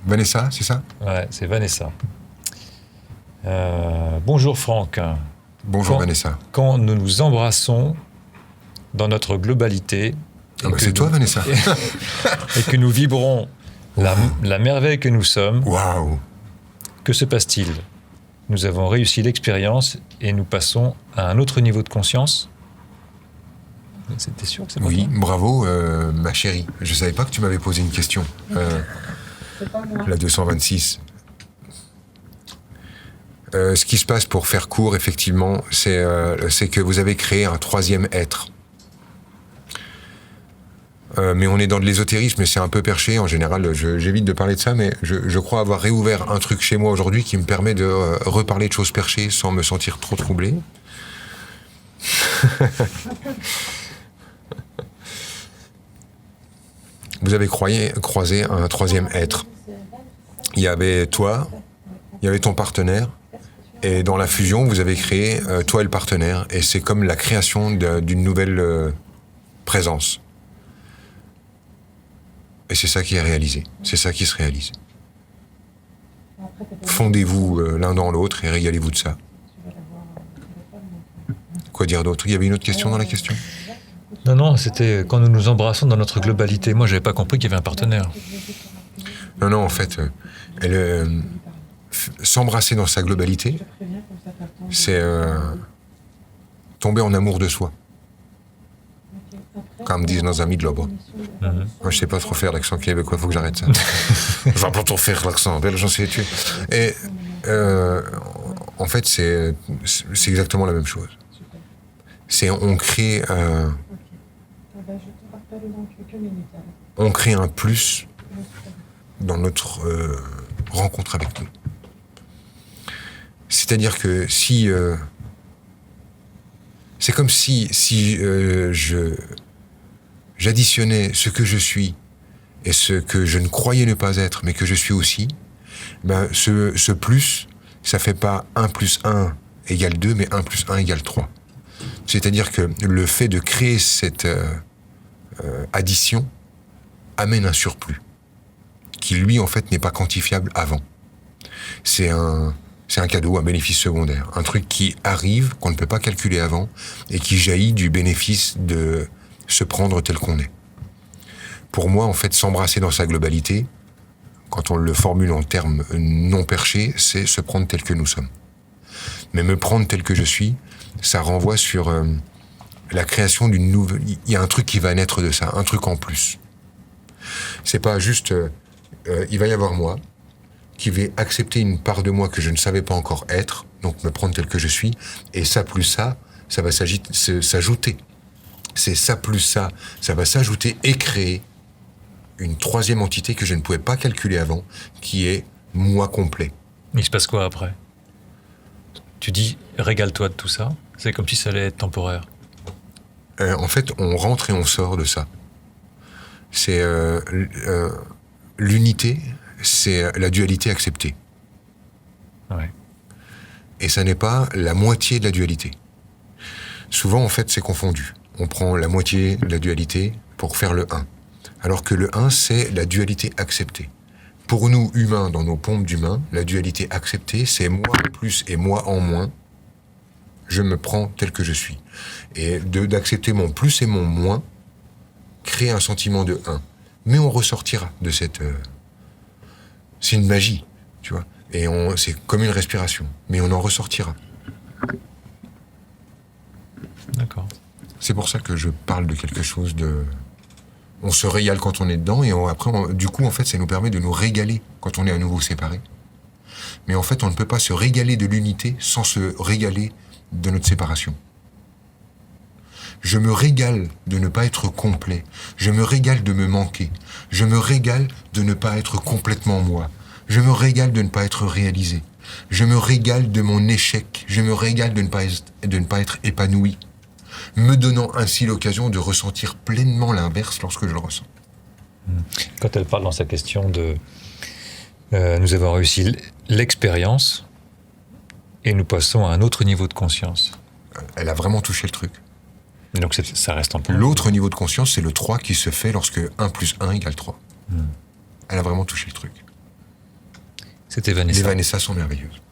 Vanessa, c'est ça? Ouais, c'est Vanessa. Bonjour Franck. Bonjour Vanessa. Quand nous nous embrassons dans notre globalité... c'est toi Vanessa. et que nous vibrons la merveille que nous sommes, Waouh. Que se passe-t-il? Nous avons réussi l'expérience et nous passons à un autre niveau de conscience. T'es sûr que c'est pas Oui, toi? bravo ma chérie. Je savais pas que tu m'avais posé une question. La 226. Ce qui se passe, pour faire court, effectivement, c'est que vous avez créé un troisième être. Mais on est dans de l'ésotérisme, et c'est un peu perché. En général, j'évite de parler de ça, mais je crois avoir réouvert un truc chez moi aujourd'hui qui me permet de reparler de choses perchées sans me sentir trop troublé. Vous avez croisé un troisième être. Il y avait toi, il y avait ton partenaire, et dans la fusion, vous avez créé toi et le partenaire, et c'est comme la création d'une nouvelle présence. Et c'est ça qui est réalisé, c'est ça qui se réalise. Fondez-vous l'un dans l'autre et régalez-vous de ça. Quoi dire d'autre? Il y avait une autre question dans la question? Non, c'était quand nous nous embrassons dans notre globalité. Moi, j'avais pas compris qu'il y avait un partenaire. Non, en fait, s'embrasser dans sa globalité, c'est tomber en amour de soi. Comme disent nos amis de l'Obre. Moi, je sais pas trop faire l'accent québécois, faut que j'arrête ça. Je vais pas trop faire l'accent belge, j'en sais tuer. Et en fait, c'est exactement la même chose. On crée un plus dans notre rencontre avec nous. C'est-à-dire que si c'est comme si j'additionnais ce que je suis et ce que je ne croyais ne pas être, mais que je suis aussi, ce plus, ça fait pas 1 plus 1 égale 2, mais 1 plus 1 égale 3. C'est-à-dire que le fait de créer cette addition amène un surplus, qui lui, en fait, n'est pas quantifiable avant. C'est un cadeau, un bénéfice secondaire, un truc qui arrive, qu'on ne peut pas calculer avant, et qui jaillit du bénéfice de se prendre tel qu'on est. Pour moi, en fait, s'embrasser dans sa globalité, quand on le formule en termes non perchés, c'est se prendre tel que nous sommes. Mais me prendre tel que je suis, ça renvoie sur la création d'une nouvelle... Il y a un truc qui va naître de ça, un truc en plus. C'est pas juste... il va y avoir moi, qui vais accepter une part de moi que je ne savais pas encore être, donc me prendre tel que je suis, et ça plus ça va s'ajouter. C'est ça plus ça va s'ajouter et créer une troisième entité que je ne pouvais pas calculer avant, qui est moi complet. Il se passe quoi après? Tu dis, régale-toi de tout ça. C'est comme si ça allait être temporaire. En fait, on rentre et on sort de ça. C'est l'unité, c'est la dualité acceptée. Ouais. Et ça n'est pas la moitié de la dualité. Souvent, en fait, c'est confondu. On prend la moitié de la dualité pour faire le 1. Alors que le 1, c'est la dualité acceptée. Pour nous, humains, dans nos pompes d'humains, la dualité acceptée, c'est moi en plus et moi en moins. Je me prends tel que je suis. Et d'accepter mon plus et mon moins crée un sentiment de 1. Mais on ressortira de cette... c'est une magie, tu vois. Et c'est comme une respiration. Mais on en ressortira. D'accord. C'est pour ça que je parle de quelque chose de... On se régale quand on est dedans, et après, du coup, en fait, ça nous permet de nous régaler quand on est à nouveau séparés. Mais en fait, on ne peut pas se régaler de l'unité sans se régaler de notre séparation. Je me régale de ne pas être complet. Je me régale de me manquer. Je me régale de ne pas être complètement moi. Je me régale de ne pas être réalisé. Je me régale de mon échec. Je me régale de ne pas être épanoui, me donnant ainsi l'occasion de ressentir pleinement l'inverse lorsque je le ressens. Quand elle parle dans sa question de nous avons réussi l'expérience et nous passons à un autre niveau de conscience. Elle a vraiment touché le truc. Donc ça reste un peu... L'autre niveau de conscience, c'est le 3 qui se fait lorsque 1 plus 1 égale 3. Elle a vraiment touché le truc. C'était Vanessa. Les Vanessa sont merveilleuses.